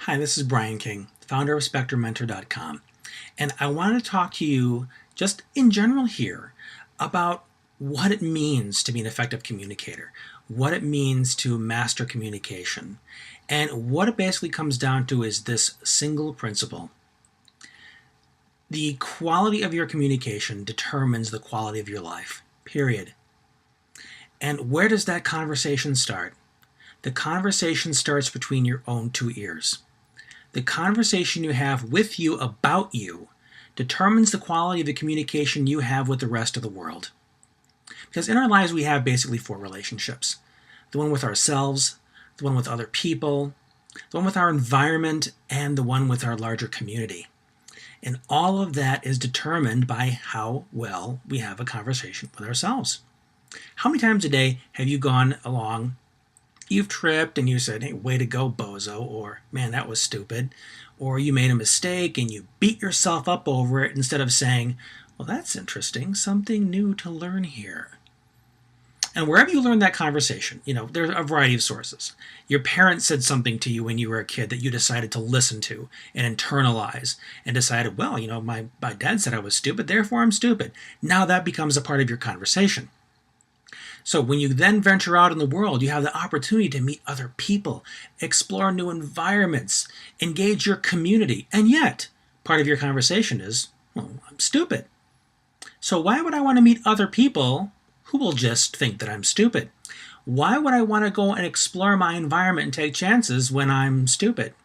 Hi, this is Brian King, founder of SpectrumMentor.com, and I want to talk to you just in general here about what it means to be an effective communicator, what it means to master communication, and what it basically comes down to is this single principle. The quality of your communication determines the quality of your life, period. And where does that conversation start? The conversation starts between your own two ears. The conversation you have with you about you determines the quality of the communication you have with the rest of the world. Because in our lives we have basically four relationships. The one with ourselves, the one with other people, the one with our environment, and the one with our larger community. And all of that is determined by how well we have a conversation with ourselves. How many times a day have you gone along, you've tripped and you said, hey, way to go, bozo, or man, that was stupid, or you made a mistake and you beat yourself up over it instead of saying, well, that's interesting, something new to learn here. And wherever you learn that conversation, there's a variety of sources. Your parents said something to you when you were a kid that you decided to listen to and internalize and decided, well, my dad said I was stupid, therefore I'm stupid. Now that becomes a part of your conversation. So when you then venture out in the world, you have the opportunity to meet other people, explore new environments, engage your community, and yet part of your conversation is, well, I'm stupid. So why would I want to meet other people who will just think that I'm stupid? Why would I want to go and explore my environment and take chances when I'm stupid?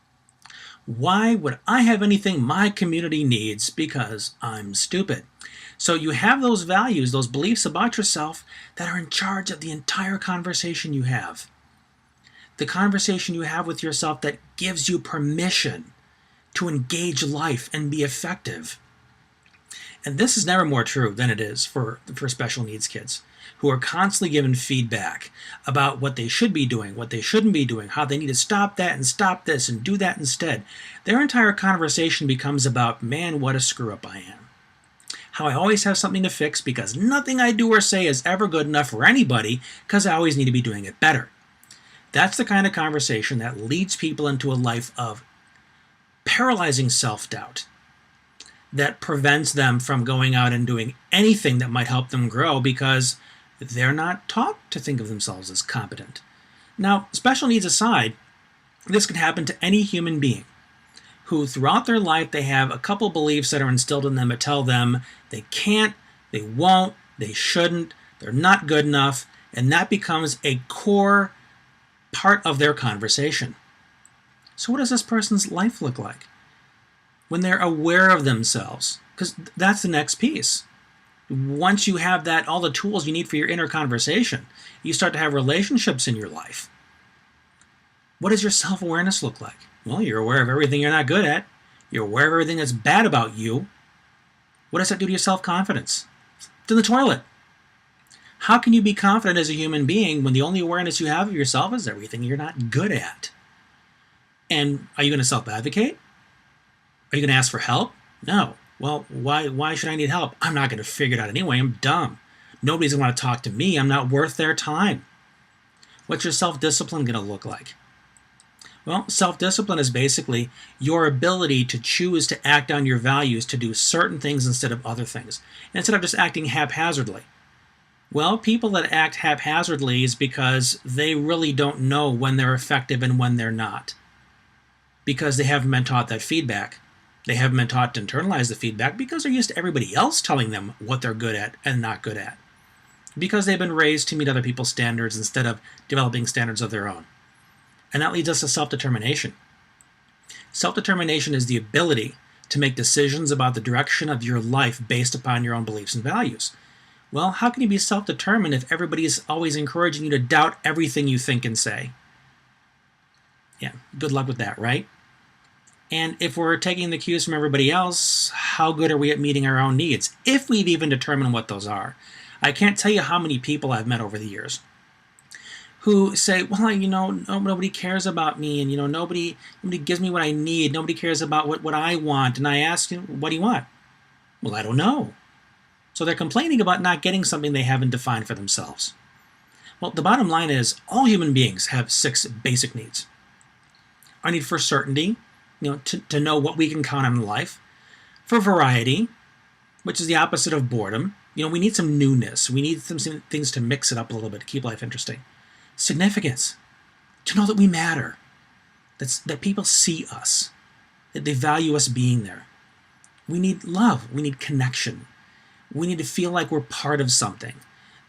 Why would I have anything my community needs because I'm stupid? So you have those values, those beliefs about yourself that are in charge of the entire conversation you have. The conversation you have with yourself that gives you permission to engage life and be effective. And this is never more true than it is for special needs kids who are constantly given feedback about what they should be doing, what they shouldn't be doing, how they need to stop that and stop this and do that instead. Their entire conversation becomes about, man, what a screw up I am. How I always have something to fix because nothing I do or say is ever good enough for anybody because I always need to be doing it better. That's the kind of conversation that leads people into a life of paralyzing self-doubt that prevents them from going out and doing anything that might help them grow because they're not taught to think of themselves as competent. Now, special needs aside, this can happen to any human being who throughout their life they have a couple beliefs that are instilled in them that tell them they can't, they won't, they shouldn't, they're not good enough, and that becomes a core part of their conversation. So what does this person's life look like when they're aware of themselves? Because that's the next piece. Once you have that, all the tools you need for your inner conversation, you start to have relationships in your life. What does your self-awareness look like? Well, you're aware of everything you're not good at. You're aware of everything that's bad about you. What does that do to your self-confidence? To the toilet. How can you be confident as a human being when the only awareness you have of yourself is everything you're not good at? And are you going to self-advocate? Are you going to ask for help? No. Well, why should I need help? I'm not going to figure it out anyway. I'm dumb. Nobody's going to want to talk to me. I'm not worth their time. What's your self-discipline going to look like? Well, self-discipline is basically your ability to choose to act on your values to do certain things instead of other things, instead of just acting haphazardly. Well, people that act haphazardly is because they really don't know when they're effective and when they're not, because they haven't been taught that feedback. They haven't been taught to internalize the feedback because they're used to everybody else telling them what they're good at and not good at, because they've been raised to meet other people's standards instead of developing standards of their own. And that leads us to self-determination. Self-determination is the ability to make decisions about the direction of your life based upon your own beliefs and values. Well, how can you be self-determined if everybody is always encouraging you to doubt everything you think and say? Yeah, good luck with that, right? And if we're taking the cues from everybody else, how good are we at meeting our own needs, if we've even determined what those are? I can't tell you how many people I've met over the years who say, well, nobody cares about me, and nobody gives me what I need, nobody cares about what I want. And I ask him, what do you want? Well, I don't know. So they're complaining about not getting something they haven't defined for themselves. Well, the bottom line is all human beings have 6 basic needs. Our need for certainty, to know what we can count on in life. For variety, which is the opposite of boredom. We need some newness. We need some things to mix it up a little bit to keep life interesting. Significance, to know that we matter, that people see us, that they value us being there. We need love. We need connection. We need to feel like we're part of something,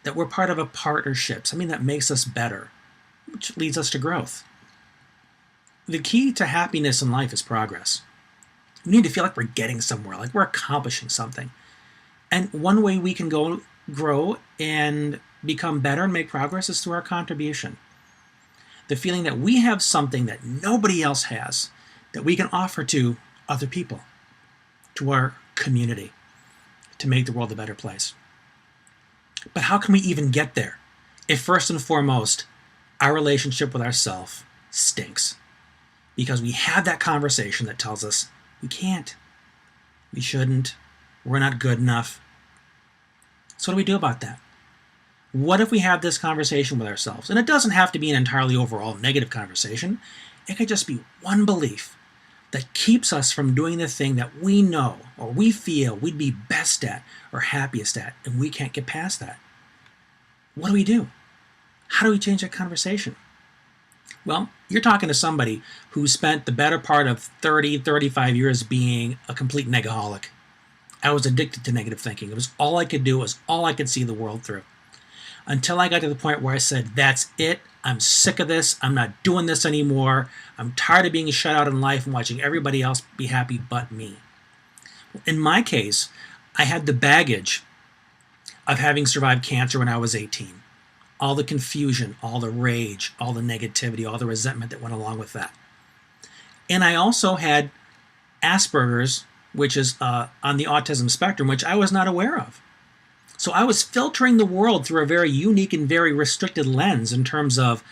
that we're part of a partnership, something that makes us better, which leads us to growth. The key to happiness in life is progress. We need to feel like we're getting somewhere, like we're accomplishing something. And one way we can grow and become better and make progress is through our contribution. The feeling that we have something that nobody else has that we can offer to other people, to our community, to make the world a better place. But how can we even get there if first and foremost our relationship with ourselves stinks? Because we have that conversation that tells us we can't, we shouldn't, we're not good enough. So what do we do about that? What if we have this conversation with ourselves? And it doesn't have to be an entirely overall negative conversation. It could just be one belief that keeps us from doing the thing that we know or we feel we'd be best at or happiest at, and we can't get past that. What do we do? How do we change that conversation? Well, you're talking to somebody who spent the better part of 30, 35 years being a complete negaholic. I was addicted to negative thinking. It was all I could do. It was all I could see the world through. Until I got to the point where I said, that's it. I'm sick of this. I'm not doing this anymore. I'm tired of being shut out in life and watching everybody else be happy but me. In my case, I had the baggage of having survived cancer when I was 18. All the confusion, all the rage, all the negativity, all the resentment that went along with that. And I also had Asperger's, which is on the autism spectrum, which I was not aware of. So I was filtering the world through a very unique and very restricted lens in terms of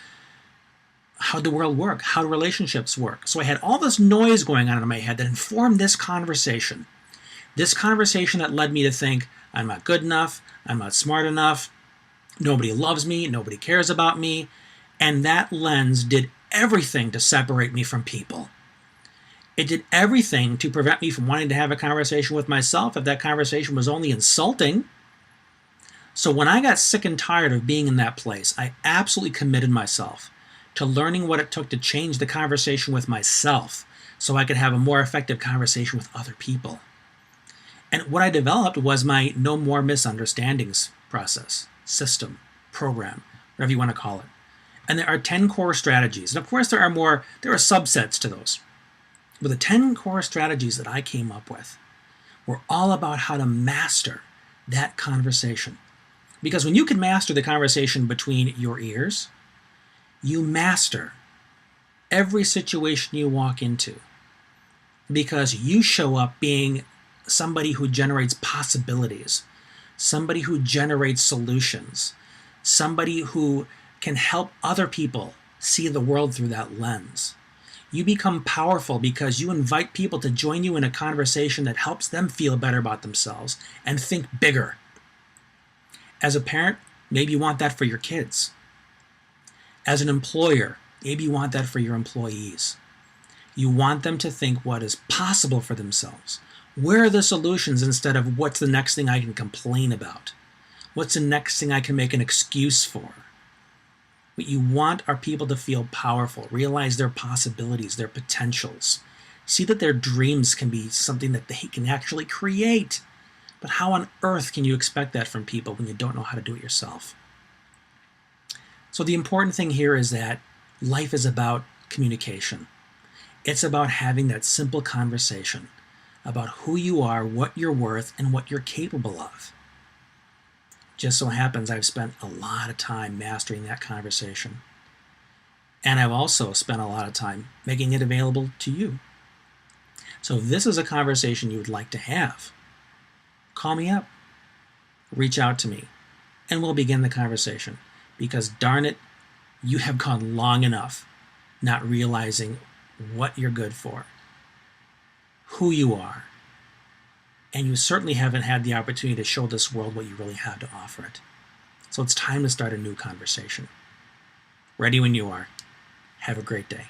how the world work, how relationships work. So I had all this noise going on in my head that informed this conversation. This conversation that led me to think, I'm not good enough, I'm not smart enough, nobody loves me, nobody cares about me. And that lens did everything to separate me from people. It did everything to prevent me from wanting to have a conversation with myself if that conversation was only insulting. So when I got sick and tired of being in that place, I absolutely committed myself to learning what it took to change the conversation with myself so I could have a more effective conversation with other people. And what I developed was my No More Misunderstandings process, system, program, whatever you want to call it. And there are 10 core strategies. And of course there are subsets to those. But the 10 core strategies that I came up with were all about how to master that conversation. Because when you can master the conversation between your ears, you master every situation you walk into. Because you show up being somebody who generates possibilities, somebody who generates solutions, somebody who can help other people see the world through that lens. You become powerful because you invite people to join you in a conversation that helps them feel better about themselves and think bigger. As a parent, maybe you want that for your kids. As an employer, maybe you want that for your employees. You want them to think what is possible for themselves. Where are the solutions instead of what's the next thing I can complain about? What's the next thing I can make an excuse for? What you want are people to feel powerful, realize their possibilities, their potentials, see that their dreams can be something that they can actually create. But how on earth can you expect that from people when you don't know how to do it yourself? So the important thing here is that life is about communication. It's about having that simple conversation about who you are, what you're worth, and what you're capable of. Just so happens I've spent a lot of time mastering that conversation. And I've also spent a lot of time making it available to you. So if this is a conversation you would like to have, call me up, reach out to me, and we'll begin the conversation. Because darn it, you have gone long enough not realizing what you're good for, who you are, and you certainly haven't had the opportunity to show this world what you really have to offer it. So it's time to start a new conversation. Ready when you are. Have a great day.